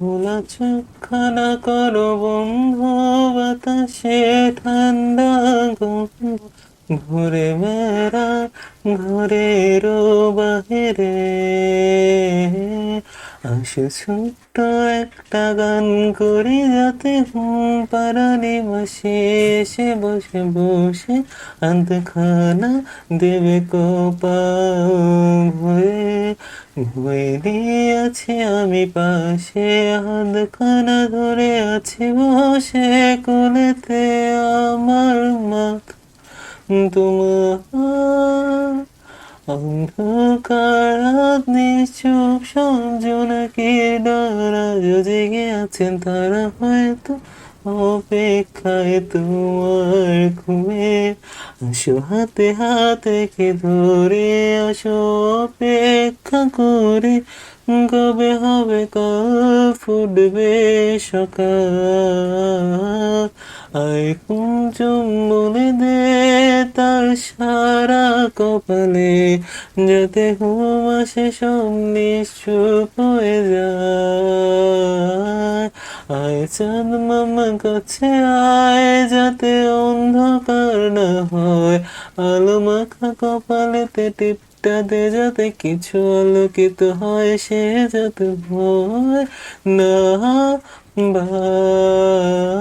খোলা চোখখানা করো বন্ধ, বাতাসে ঠান্ডা গন্ধ ঘুরে বেড়া ঘরেরও বাহিরে। আসো ছোট্ট একটা গান করি, যাতে ঘুম পাড়ানি মাসে এসে বসে বসে আধখানা দেবে কপাল ভরে। ঘুমিয়ে আছি আমি পাশে, হাতখানা ধরে আছি বসে কোলেতে আমার মাথা তোমার। অন্ধকার রাত নিশ্চুপ সব জোনাকির দ্বারা জেগে আছেন তারা হয়তো অপেক্ষায় তোমার ঘুমে। আসো হাতে হাত রেখে ধরে, আসো অপেক্ষা করে, কবে হবে কাল ফুটবে সকাল। আয় কুঞ্চম বলে দে তার সারা কপালে, যাতে ঘুম আসে সব নিশ্চুপ হয়ে যায়। আয় চাঁদ মামা কাছে আয়, যাতে অন্ধকার না হয়, আলো মাখা কপালেতে টিপটা দে, যাতে কিছু আলোকিত হয়, সে যাতে ভয় না পায়।